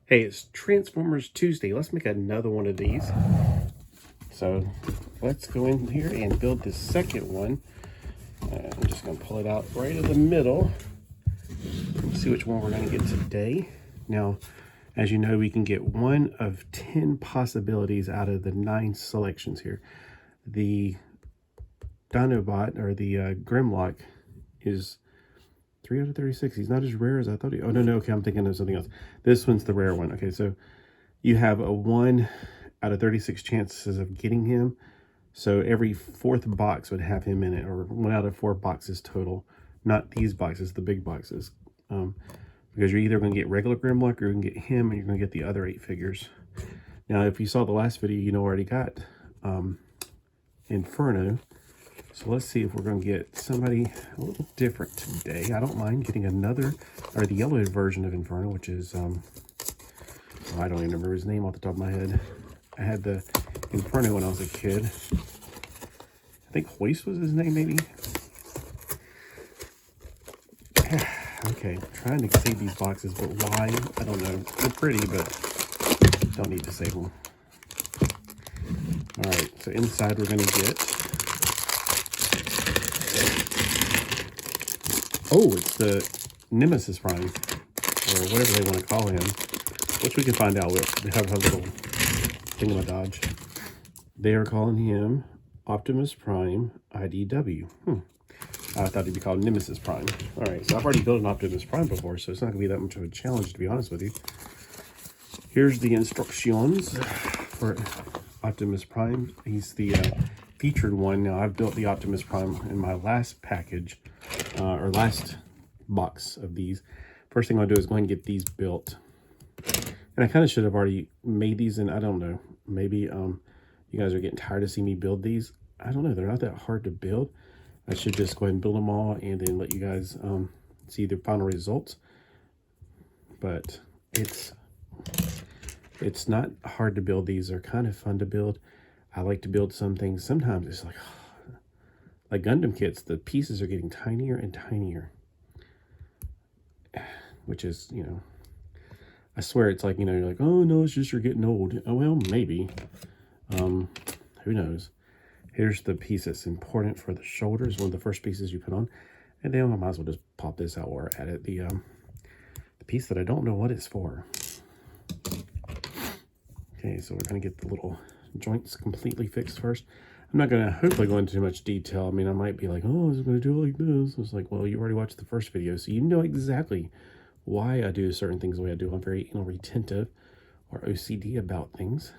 Hey, it's Transformers Tuesday. Let's make another one of these. So let's go in here and build the second one. I'm just going to pull it out right in the middle. Let's see which one we're going to get today. Now, as you know, we can get one of 10 possibilities out of the 9 selections here. The Dinobot, or the Grimlock, is 3 out of 36. He's not as rare as I thought. Oh, no, okay, I'm thinking of something else. This one's the rare one. Okay, so you have a 1 out of 36 chances of getting him. So every 4th box would have him in it, or 1 out of 4 boxes total. Not these boxes, the big boxes. Because you're either going to get regular Grimlock, or you can get him, and you're going to get the other 8 figures. Now, if you saw the last video, you know I already got Inferno. So let's see if we're going to get somebody a little different today. I don't mind getting another, or the yellow version of Inferno, which is, I don't even remember his name off the top of my head. I had the Inferno when I was a kid. I think Hoist was his name, maybe? Okay, trying to save these boxes, but why? I don't know. They're pretty, but don't need to save them. Alright, so inside we're going to get... Oh, it's the Nemesis Prime, or whatever they want to call him, which we can find out. We have a little thingamadodge. They are calling him Optimus Prime IDW. I thought he'd be called Nemesis Prime. Alright, so I've already built an Optimus Prime before, so it's not going to be that much of a challenge, to be honest with you. Here's the instructions for Optimus Prime. He's the featured one. Now, I've built the Optimus Prime in my last package, or last box of these. First thing I'll do is go ahead and get these built. And I kind of should have already made these, and I don't know. Maybe you guys are getting tired of seeing me build these. I don't know. They're not that hard to build. I should just go ahead and build them all and then let you guys see the final results. But it's not hard to build. These are kind of fun to build. I like to build some things. Sometimes it's like Gundam kits, the pieces are getting tinier and tinier. Which is, you know, I swear it's like, you know, you're like, oh no, it's just you're getting old. Oh, well, maybe. Who knows? Here's the piece that's important for the shoulders, one of the first pieces you put on. And then I might as well just pop this out while we're at it. The piece that I don't know what it's for. Okay, so we're going to get the little joints completely fixed first. I'm not going to hopefully go into too much detail. I mean, I might be like, oh, I was going to do it like this. It's like, well, you already watched the first video, so you know exactly why I do certain things the way I do. I'm very retentive or OCD about things.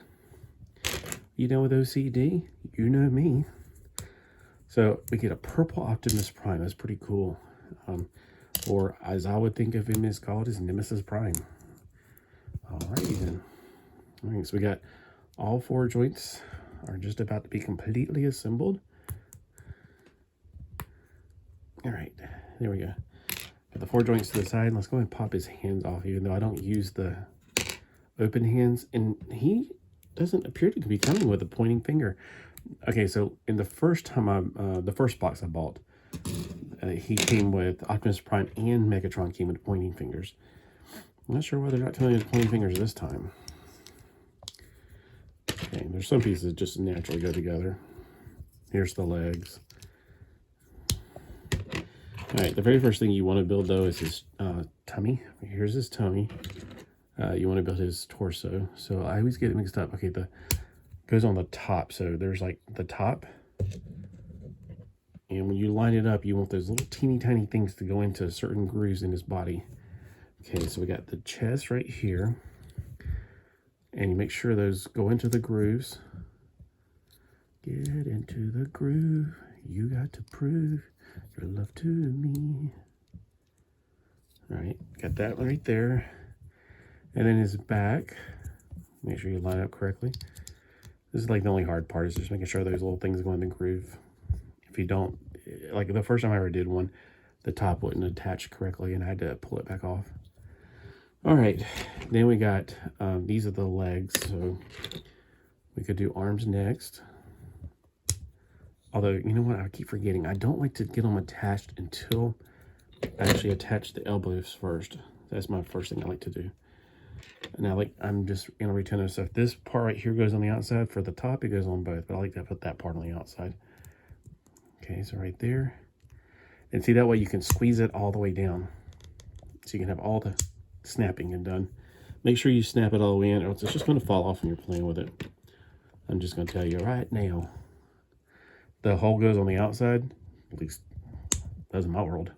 You know, with OCD, you know me. So we get a purple Optimus Prime. That's pretty cool. Or as I would think of him as called, as Nemesis Prime. Alrighty then. All right, so we got all 4 joints are just about to be completely assembled. All right, there we go. Got the 4 joints to the side. Let's go ahead and pop his hands off, even though I don't use the open hands. And he doesn't appear to be coming with a pointing finger. Okay, so in the first time the first box I bought, he came with Optimus Prime and Megatron came with pointing fingers. I'm not sure why they're not telling us pointing fingers this time. Okay, there's some pieces that just naturally go together. Here's the legs. All right, the very first thing you want to build, though, is his tummy. Here's his tummy. You want to build his torso. So I always get it mixed up. Okay, the goes on the top. So there's like the top. And when you line it up, you want those little teeny tiny things to go into certain grooves in his body. Okay, so we got the chest right here. And you make sure those go into the grooves. Get into the groove. You got to prove your love to me. All right, got that one right there. And then his back, make sure you line up correctly. This is like the only hard part, is just making sure those little things go in the groove. If you don't, like the first time I ever did one, the top wouldn't attach correctly and I had to pull it back off. All right, then we got, these are the legs, so we could do arms next. Although, you know what, I keep forgetting, I don't like to get them attached until I actually attach the elbows first. That's my first thing I like to do. Now, like, I'm just retentive, so if this part right here goes on the outside, for the top, it goes on both, but I like to put that part on the outside. Okay, so right there. And see, that way you can squeeze it all the way down. So you can have all the snapping and done. Make sure you snap it all the way in, or else it's just going to fall off when you're playing with it. I'm just going to tell you right now. The hole goes on the outside, at least that's in my world.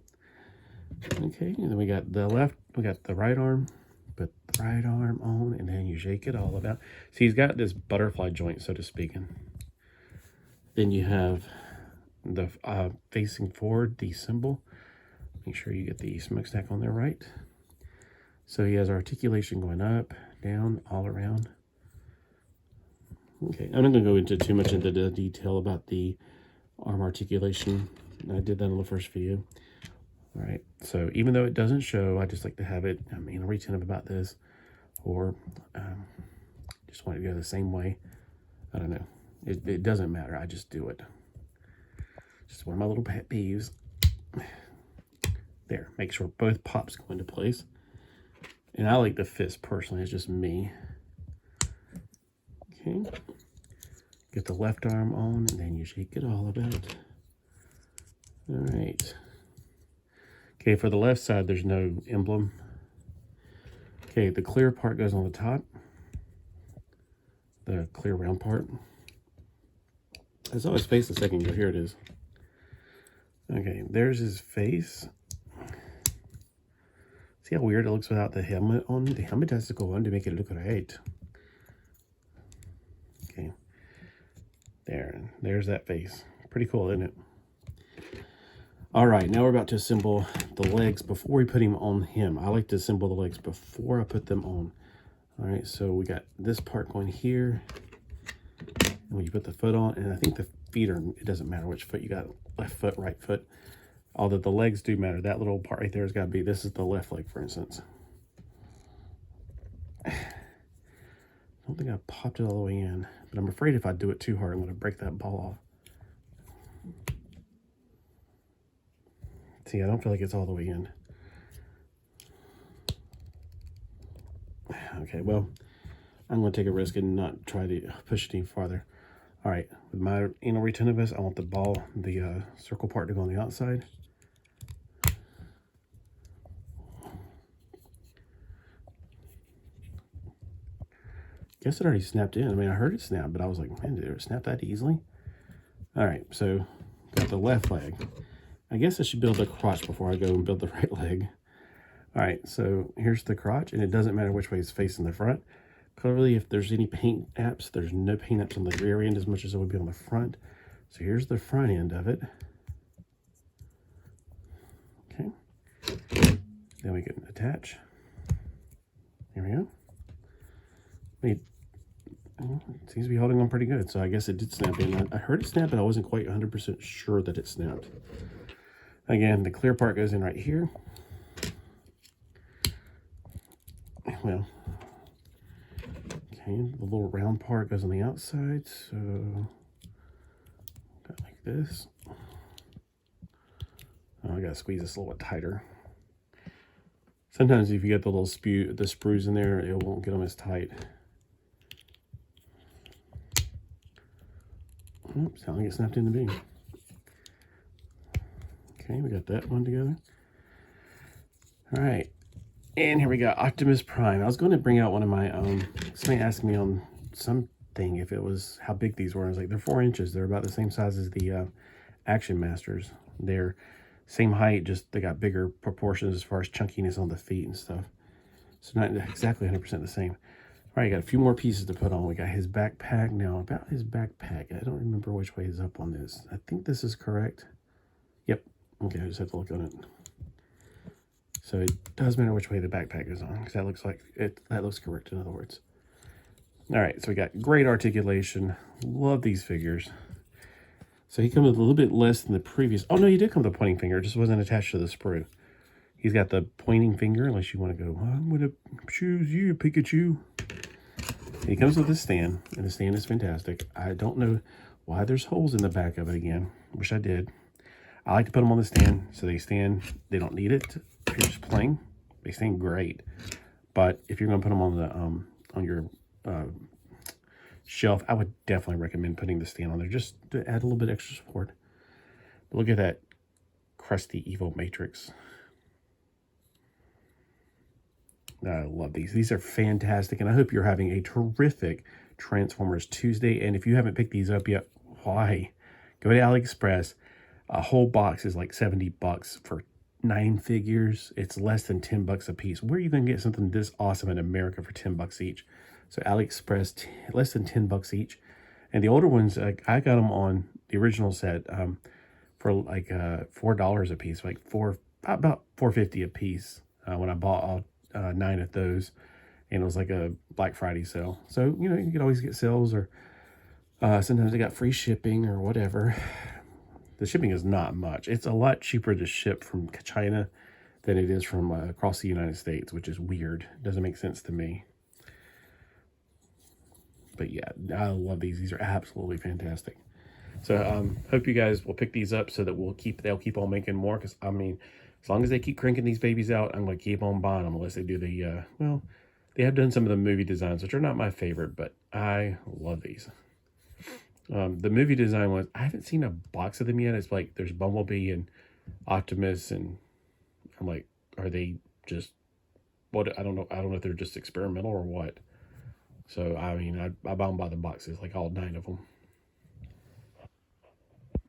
Okay, and then we got the left, we got the right arm. Put the right arm on, and then you shake it all about. See, he's got this butterfly joint, so to speak. Then you have the facing forward, the symbol. Make sure you get the smokestack on there right. So he has articulation going up, down, all around. Okay, I'm not going to go into too much into the detail about the arm articulation. I did that in the first video. All right, so even though it doesn't show, I just like to have it, I'm retentive about this, or just want it to go the same way. I don't know. It doesn't matter. I just do it. Just one of my little pet peeves. There, make sure both pops go into place. And I like the fist personally, it's just me. Okay. Get the left arm on, and then you shake it all about. All right. Okay, for the left side, there's no emblem. Okay, the clear part goes on the top. The clear round part. I saw his face a second ago. Here it is. Okay, there's his face. See how weird it looks without the helmet on? The helmet has to go on to make it look right. Okay. There's that face. Pretty cool, isn't it? All right, now we're about to assemble the legs before we put him on him. I like to assemble the legs before I put them on. All right, so we got this part going here. And when you put the foot on, and I think the feet are, it doesn't matter which foot you got, left foot, right foot. Although the legs do matter. That little part right there has got to be, this is the left leg, for instance. I don't think I popped it all the way in, but I'm afraid if I do it too hard, I'm going to break that ball off. See, I don't feel like it's all the way in. Okay, well, I'm going to take a risk and not try to push it any farther. All right, with my anal retentiveness, I want the ball, the circle part to go on the outside. Guess it already snapped in. I mean, I heard it snap, but I was like, man, did it snap that easily? All right, so got the left leg. I guess I should build the crotch before I go and build the right leg. All right, so here's the crotch, and it doesn't matter which way it's facing the front. Clearly, if there's any paint apps, there's no paint apps on the rear end as much as it would be on the front. So here's the front end of it. Okay. Then we can attach. Here we go. Wait. It seems to be holding on pretty good, so I guess it did snap in. I heard it snap, but I wasn't quite 100% sure that it snapped. Again, the clear part goes in right here. Well, okay, the little round part goes on the outside, so like this. Oh, I gotta squeeze this a little bit tighter. Sometimes if you get the little the sprues in there, it won't get them as tight. Oops, sounds like it snapped in the beam. Okay, we got that one together. All right, and here we go, Optimus Prime. I was going to bring out one of my somebody asked me on something if it was how big these were. I was like, they're 4 inches. They're about the same size as the Action Masters. They're same height, just they got bigger proportions as far as chunkiness on the feet and stuff. So not exactly 100% the same. All right, got a few more pieces to put on. We got his backpack. Now, about his backpack, I don't remember which way is up on this. I think this is correct. Yep. Okay, I just have to look on it. So it does matter which way the backpack is on, because that looks like it. That looks correct, in other words. All right, so we got great articulation. Love these figures. So he comes with a little bit less than the previous. Oh no, he did come with a pointing finger. It just wasn't attached to the sprue. He's got the pointing finger, unless you want to go, I'm going to choose you, Pikachu. He comes with a stand, and the stand is fantastic. I don't know why there's holes in the back of it again. Wish I did. I like to put them on the stand so they stand. They don't need it if you're just playing. They stand great. But if you're going to put them on your shelf, I would definitely recommend putting the stand on there just to add a little bit extra support. But look at that crusty evil matrix. I love these. These are fantastic, and I hope you're having a terrific Transformers Tuesday. And if you haven't picked these up yet, why? Go to AliExpress. A whole box is like $70 for 9 figures. It's less than $10 a piece. Where are you going to get something this awesome in America for $10 each? So AliExpress, less than $10 each. And the older ones, I got them on the original set for like $4 a piece, like about $4.50 a piece when I bought all 9 of those, and it was like a Black Friday sale. So you can always get sales, or sometimes they got free shipping or whatever. The shipping is not much. It's a lot cheaper to ship from China than it is from across the United States, which is weird. Doesn't make sense to me. But yeah, I love these. These are absolutely fantastic. So hope you guys will pick these up so that they'll keep on making more. Because I mean, as long as they keep cranking these babies out, I'm going to keep on buying them unless they do the, they have done some of the movie designs, which are not my favorite, but I love these. The movie design ones, I haven't seen a box of them yet. It's like there's Bumblebee and Optimus, and I'm like, are they just, what? I don't know if they're just experimental or what. So, I mean, I buy them by the boxes, like all 9 of them.